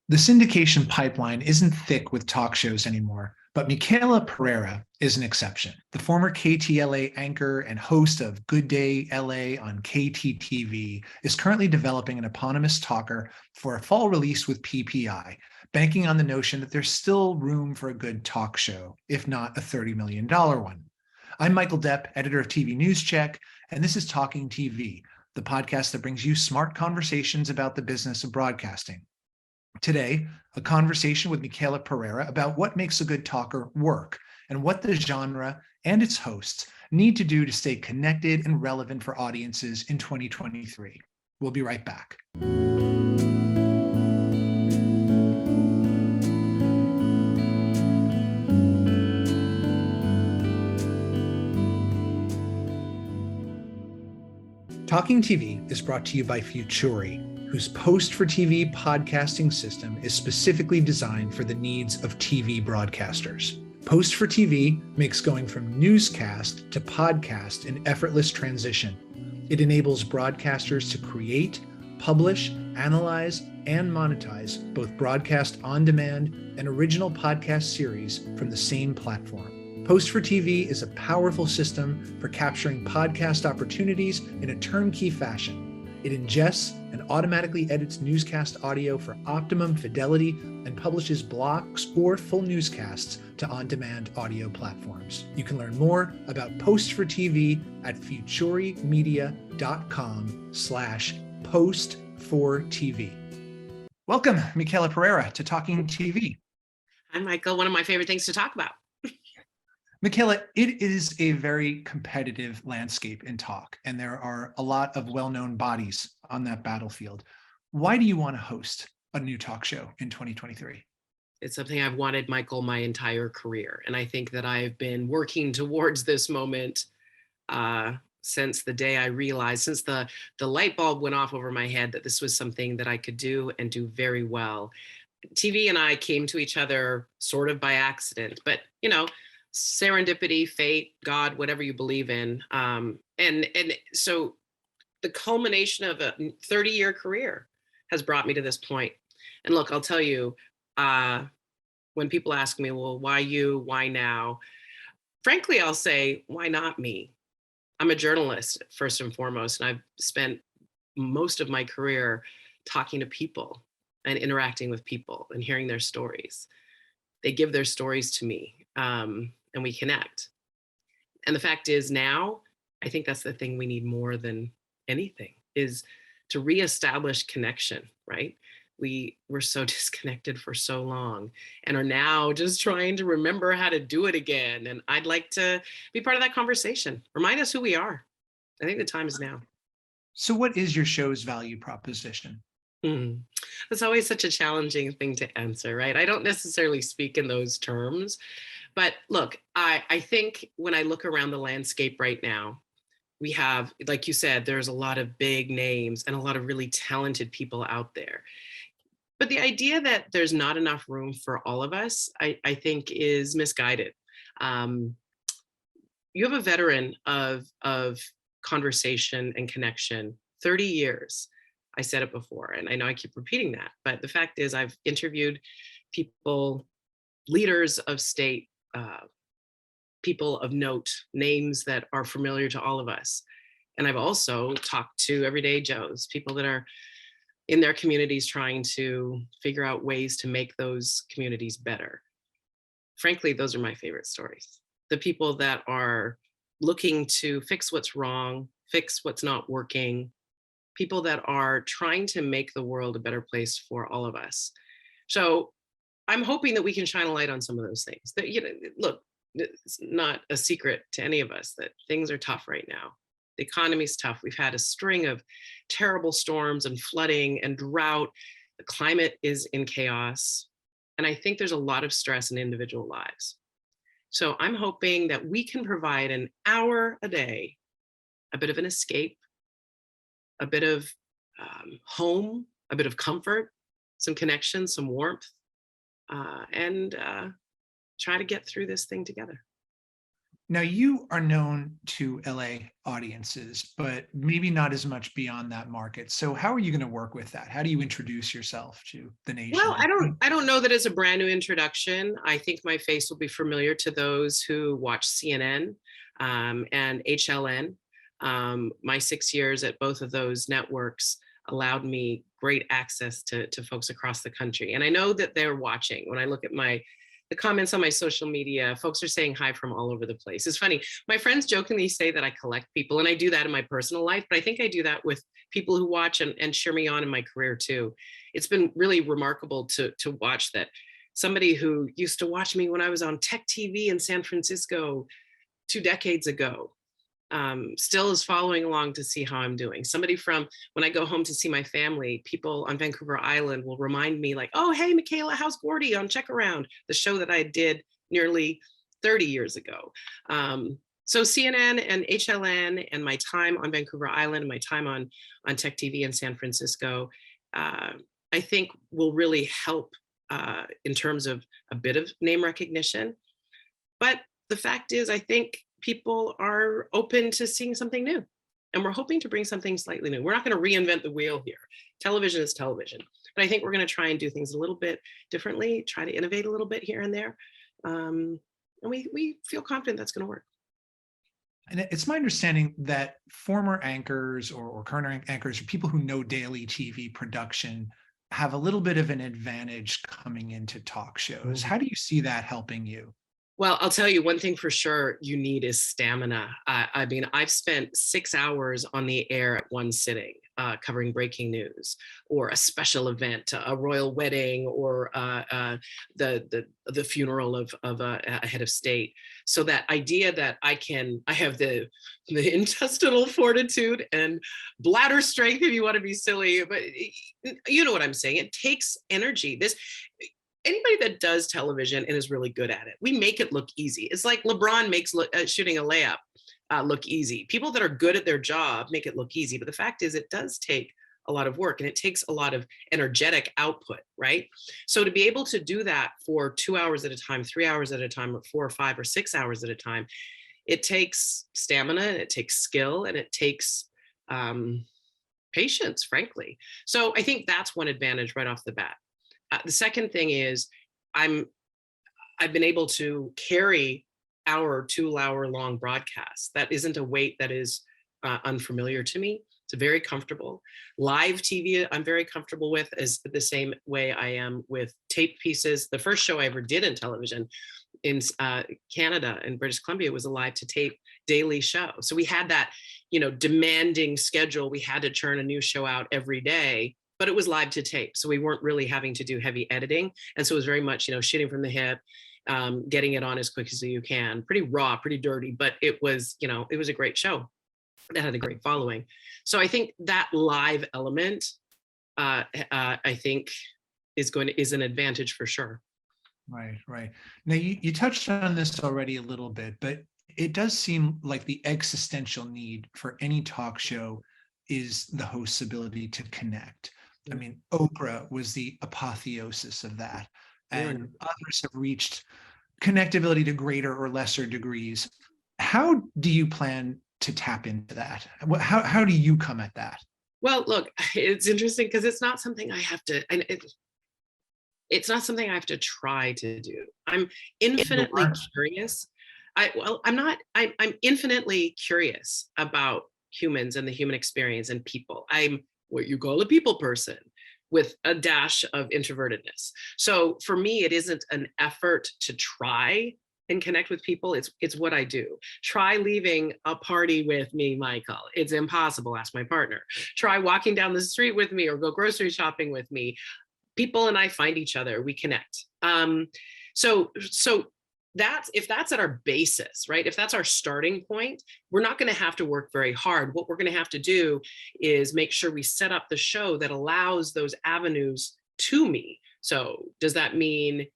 The syndication pipeline isn't thick with talk shows anymore, but Michaela Pereira is an exception. The former KTLA anchor and host of Good Day LA on KTTV is currently developing an eponymous talker for a fall release with PPI, banking on the notion that there's still room for a good talk show, if not a $30 million one. I'm Michael Depp, editor of TV News Check, and this is Talking TV, the podcast that brings you smart conversations about the business of broadcasting. Today, a conversation with Michaela Pereira about what makes a good talker work and what the genre and its hosts need to do to stay connected and relevant for audiences in 2023. We'll be right back. Talking TV is brought to you by Futuri, whose Post for TV podcasting system is specifically designed for the needs of TV broadcasters. Post for TV makes going from newscast to podcast an effortless transition. It enables broadcasters to create, publish, analyze, and monetize both broadcast on demand and original podcast series from the same platform. Post for TV is a powerful system for capturing podcast opportunities in a turnkey fashion. It ingests and automatically edits newscast audio for optimum fidelity and publishes blocks or full newscasts to on-demand audio platforms. You can learn more about Post for TV at futurimedia.com/post4tv. Welcome, Michaela Pereira, to Talking TV. Hi, Michael. One of my favorite things to talk about. Michaela, it is a very competitive landscape in talk, and there are a lot of well-known bodies on that battlefield. Why do you want to host a new talk show in 2023? It's something I've wanted, Michael, my entire career. And I think that I've been working towards this moment since the day I realized, since the light bulb went off over my head that this was something that I could do and do very well. TV and I came to each other sort of by accident, but, you know, serendipity, fate, God, whatever you believe in. And so the culmination of a 30-year career has brought me to this point. And look, I'll tell you, when people ask me, well, why you, why now? Frankly, I'll say, why not me? I'm a journalist, first and foremost, and I've spent most of my career talking to people and interacting with people and hearing their stories. They give their stories to me. And we connect. And the fact is now, I think that's the thing we need more than anything, is to reestablish connection, right? We're so disconnected for so long and are now just trying to remember how to do it again. And I'd like to be part of that conversation. Remind us who we are. I think the time is now. So what is your show's value proposition? It's always such a challenging thing to answer, right? I don't necessarily speak in those terms. But look, I think when I look around the landscape right now, we have, like you said, there's a lot of big names and a lot of really talented people out there. But the idea that there's not enough room for all of us, I think is misguided. You have a veteran of conversation and connection, 30 years. I said it before, and I know I keep repeating that, but the fact is I've interviewed people, leaders of state, people of note, names that are familiar to all of us. And I've also talked to everyday Joes, people that are in their communities trying to figure out ways to make those communities better. Frankly, those are my favorite stories. The people that are looking to fix what's wrong, fix what's not working, people that are trying to make the world a better place for all of us. So I'm hoping that we can shine a light on some of those things. That, you know, look, it's not a secret to any of us that things are tough right now. The economy's tough. We've had a string of terrible storms and flooding and drought. The climate is in chaos. And I think there's a lot of stress in individual lives. So I'm hoping that we can provide an hour a day, a bit of an escape, a bit of home, a bit of comfort, some connection, some warmth, and try to get through this thing together. Now, you are known to LA audiences, but maybe not as much beyond that market. So how are you going to work with that? How do you introduce yourself to the nation? Well, I don't know that it's a brand new introduction. I think my face will be familiar to those who watch CNN and HLN. My 6 years at both of those networks allowed me great access to folks across the country. And I know that they're watching. When I look at the comments on my social media, folks are saying hi from all over the place. It's funny. My friends jokingly say that I collect people, and I do that in my personal life, but I think I do that with people who watch and cheer me on in my career too. It's been really remarkable to watch that somebody who used to watch me when I was on tech TV in San Francisco 2 decades ago still is following along to see how I'm doing. Somebody from when I go home to see my family, people on Vancouver Island will remind me like, oh, hey, Michaela, how's Gordy on Check Around, the show that I did nearly 30 years ago. So CNN and HLN and my time on Vancouver Island and my time on Tech TV in San Francisco, I think will really help in terms of a bit of name recognition. But the fact is, I think people are open to seeing something new. And we're hoping to bring something slightly new. We're not going to reinvent the wheel here. Television is television. But I think we're going to try and do things a little bit differently, try to innovate a little bit here and there. And we feel confident that's going to work. And it's my understanding that former anchors or current anchors or people who know daily TV production have a little bit of an advantage coming into talk shows. How do you see that helping you? Well, I'll tell you one thing for sure you need is stamina. I mean, I've spent 6 hours on the air at one sitting, covering breaking news or a special event, a royal wedding, or the funeral of a head of state. So that idea that I have the intestinal fortitude and bladder strength, if you want to be silly, but you know what I'm saying. It takes energy. Anybody that does television and is really good at it, we make it look easy. It's like LeBron makes shooting a layup look easy. People that are good at their job make it look easy. But the fact is, it does take a lot of work and it takes a lot of energetic output, right? So to be able to do that for 2 hours at a time, 3 hours at a time, or 4 or 5 or 6 hours at a time, it takes stamina, and it takes skill, and it takes patience, frankly. So I think that's one advantage right off the bat. The second thing is I've been able to carry our 2 hour long broadcast. That isn't a weight that is unfamiliar to me. It's very comfortable. Live TV, I'm very comfortable with, as the same way I am with tape pieces. The first show I ever did in television in Canada and British Columbia was a live to tape daily show. So we had that, demanding schedule. We had to churn a new show out every day, but it was live to tape. So we weren't really having to do heavy editing. And so it was very much, shooting from the hip, getting it on as quick as you can, pretty raw, pretty dirty, but it was a great show that had a great following. So I think that live element, I think is an advantage for sure. Right. Now you touched on this already a little bit, but it does seem like the existential need for any talk show is the host's ability to connect. I mean, Oprah was the apotheosis of that, and others have reached connectability to greater or lesser degrees. How do you plan to tap into that? How do you come at that? Well, look, it's interesting because it's not something I have to, it's not something I have to try to do. I'm infinitely curious. I'm infinitely curious about humans and the human experience and people. I'm what you call a people person with a dash of introvertedness. So for me, it isn't an effort to try and connect with people. It's what I do. Try leaving a party with me, Michael. It's impossible. Ask my partner. Try walking down the street with me or go grocery shopping with me. People and I find each other. We connect. So if that's at our basis, right? If that's our starting point, we're not going to have to work very hard. What we're going to have to do is make sure we set up the show that allows those avenues to me. So does that mean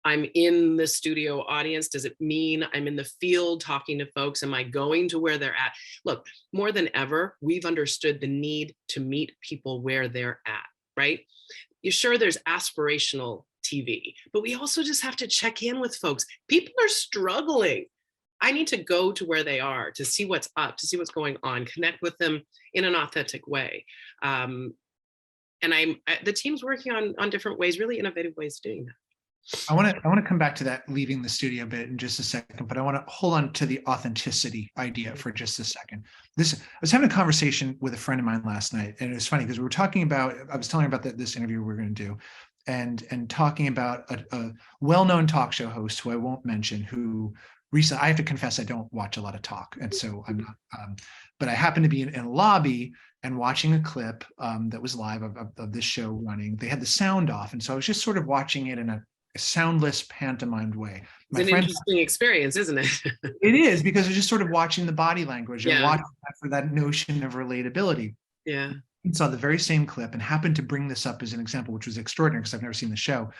I'm in the studio audience? Does it mean I'm in the field talking to folks? Am I going to where they're at? Look, more than ever, we've understood the need to meet people where they're at, right? Sure, there's aspirational TV, but we also just have to check in with folks. People are struggling. I need to go to where they are to see what's up, to see what's going on, connect with them in an authentic way. And the team's working on different ways, really innovative ways of doing that. I want to come back to that leaving the studio bit in just a second, but I want to hold on to the authenticity idea for just a second. I was having a conversation with a friend of mine last night, and it was funny because I was telling her about this interview we were going to do, and talking about a well-known talk show host who I won't mention, who recently, I have to confess, I don't watch a lot of talk, and so I'm not. But I happened to be in a lobby and watching a clip that was live of this show running. They had the sound off, and so I was just sort of watching it in a soundless, pantomimed way. It's an interesting experience, isn't it? It is, because you're just sort of watching the body language and Yeah. watching that for that notion of relatability. Yeah. And saw the very same clip and happened to bring this up as an example, which was extraordinary because I've never seen the show.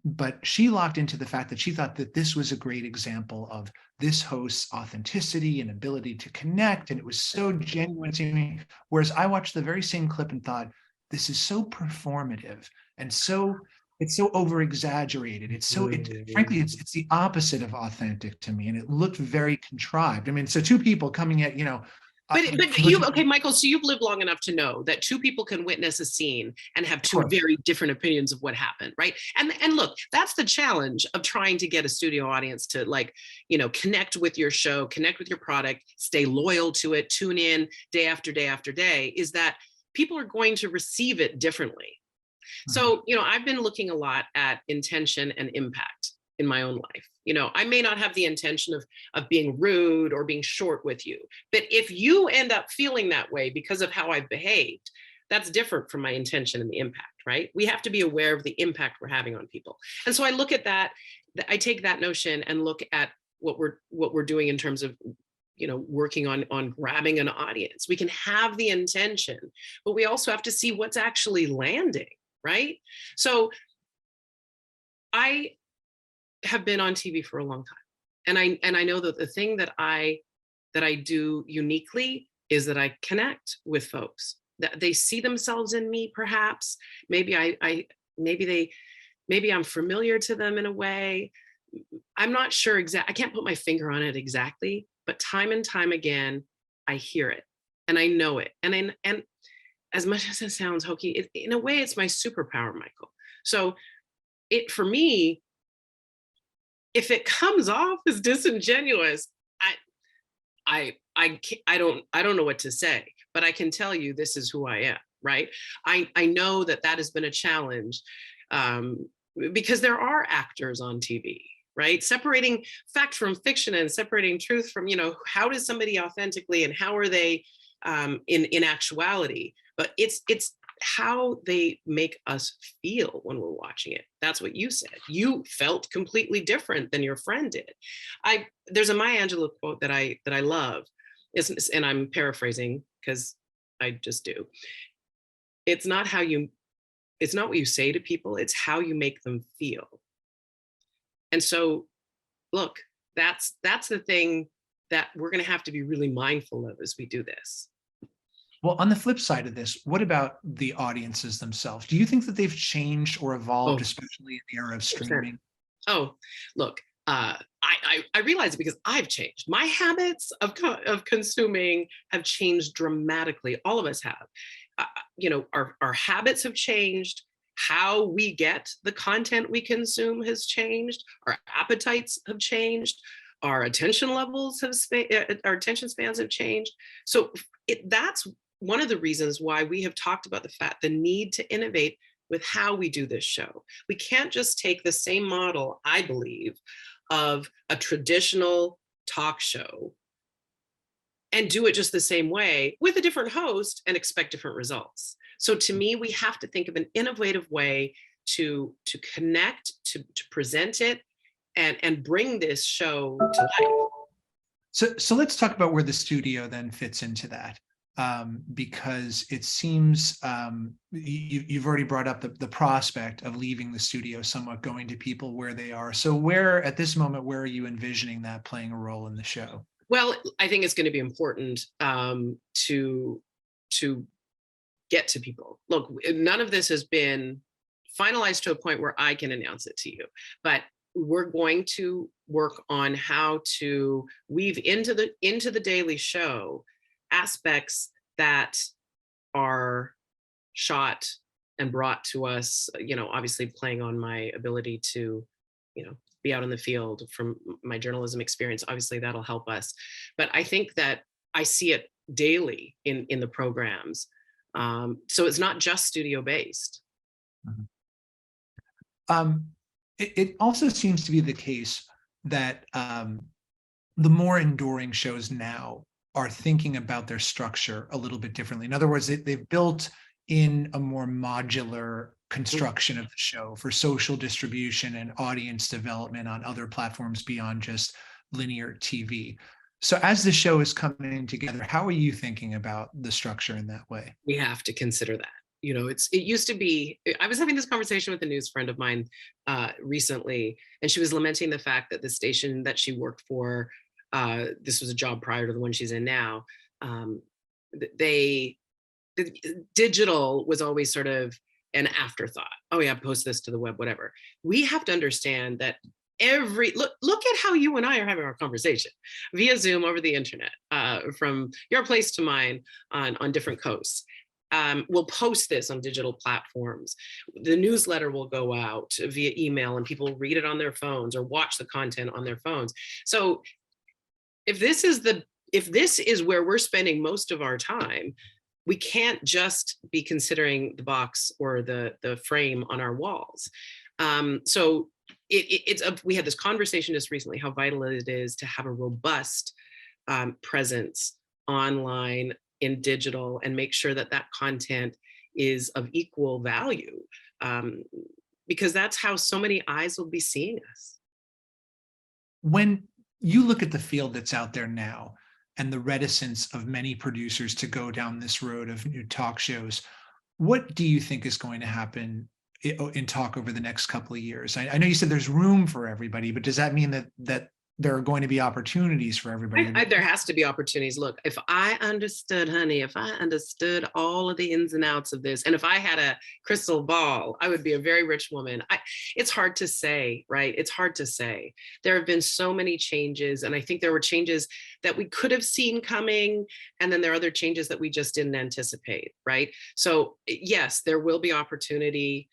But she locked into the fact that she thought that this was a great example of this host's authenticity and ability to connect. And it was so genuine to me. Whereas I watched the very same clip and thought, this is so performative and it's so over exaggerated. Frankly, it's the opposite of authentic to me. And it looked very contrived. I mean, so two people coming at, But okay, Michael, so you've lived long enough to know that two people can witness a scene and have two very different opinions of what happened, right? And look, that's the challenge of trying to get a studio audience to connect with your show, connect with your product, stay loyal to it, tune in day after day after day, is that people are going to receive it differently. So, I've been looking a lot at intention and impact in my own life. I may not have the intention of being rude or being short with you, but if you end up feeling that way because of how I've behaved, that's different from my intention and the impact, right? We have to be aware of the impact we're having on people. And so I look at that, I take that notion and look at what we're doing in terms of working on grabbing an audience. We can have the intention, but we also have to see what's actually landing, right? So I have been on TV for a long time. And I know that the thing that I do uniquely is that I connect with folks, that they see themselves in me, perhaps. Maybe maybe I'm familiar to them in a way. I'm not sure I can't put my finger on it exactly, but time and time again, I hear it and I know it. And as much as it sounds hokey, in a way, it's my superpower, Michael. So for me, if it comes off as disingenuous, I don't know what to say, but I can tell you this is who I am, right? I know that has been a challenge because there are actors on TV, right? Separating fact from fiction and separating truth from, how does somebody authentically and how are they in actuality? But it's how they make us feel when we're watching it. That's what you said. You felt completely different than your friend did. There's a Maya Angelou quote that I love, and I'm paraphrasing because I just do. It's not what you say to people, it's how you make them feel. And so, look, that's the thing that we're going to have to be really mindful of as we do this. Well, on the flip side of this, what about the audiences themselves? Do you think that they've changed or evolved, especially in the era of streaming? Oh, look, I realize it because I've changed. My habits of consuming have changed dramatically. All of us have. Our habits have changed. How we get the content we consume has changed. Our appetites have changed. Our attention levels our attention spans have changed. So that's one of the reasons why we have talked about the need to innovate with how we do this show. We can't just take the same model, I believe, of a traditional talk show and do it just the same way with a different host and expect different results. So to me, we have to think of an innovative way to connect, to present it, and bring this show to life. So let's talk about where the studio then fits into that. Because it seems you've already brought up the prospect of leaving the studio, somewhat going to people where they are. So at this moment, where are you envisioning that playing a role in the show? Well, I think it's going to be important to get to people. Look, none of this has been finalized to a point where I can announce it to you, but we're going to work on how to weave into the daily show aspects that are shot and brought to us, obviously playing on my ability to, be out in the field from my journalism experience. Obviously that'll help us. But I think that I see it daily in the programs. So it's not just studio based. It also seems to be the case that the more enduring shows now are thinking about their structure a little bit differently. In other words, they've built in a more modular construction of the show for social distribution and audience development on other platforms beyond just linear TV. So as the show is coming together, how are you thinking about the structure in that way? We have to consider that. It used to be, I was having this conversation with a news friend of mine recently, and she was lamenting the fact that the station that she worked for, this was a job prior to the one she's in now, the digital was always sort of an afterthought. Oh yeah, post this to the web, whatever. We have to understand that look at how you and I are having our conversation via Zoom over the internet, from your place to mine on different coasts. We'll post this on digital platforms. The newsletter will go out via email and people read it on their phones or watch the content on their phones. So if this is where we're spending most of our time, we can't just be considering the box or the frame on our walls. So we had this conversation just recently, how vital it is to have a robust presence online in digital and make sure that content is of equal value, because that's how so many eyes will be seeing us. When you look at the field that's out there now and the reticence of many producers to go down this road of new talk shows, what do you think is going to happen in talk over the next couple of years? I know you said there's room for everybody, but does that mean that there are going to be opportunities for everybody? There has to be opportunities. Look, if I understood all of the ins and outs of this, and if I had a crystal ball, I would be a very rich woman. It's hard to say, right? It's hard to say. There have been so many changes, and I think there were changes that we could have seen coming, and then there are other changes that we just didn't anticipate, right? So yes, there will be opportunity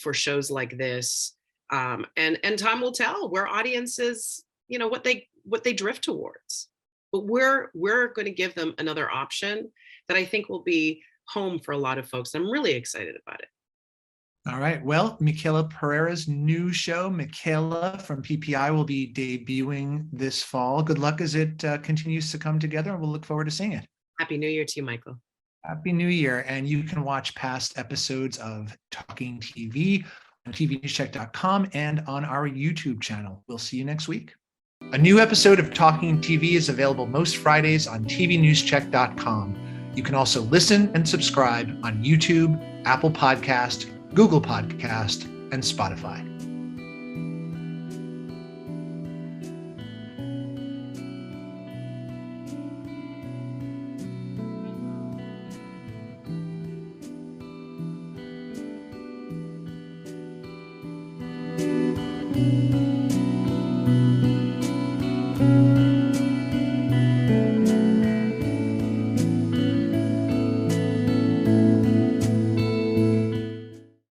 for shows like this, and time will tell where audiences, what they drift towards. But we're going to give them another option that I think will be home for a lot of folks. I'm really excited about it. All right. Well, Michaela Pereira's new show, Michaela from PPI, will be debuting this fall. Good luck as it continues to come together, and we'll look forward to seeing it. Happy New Year to you, Michael. Happy New Year. And you can watch past episodes of Talking TV on tvnewscheck.com and on our YouTube channel. We'll see you next week. A new episode of Talking TV is available most Fridays on tvnewscheck.com. You can also listen and subscribe on YouTube, Apple Podcast, Google Podcast, and Spotify.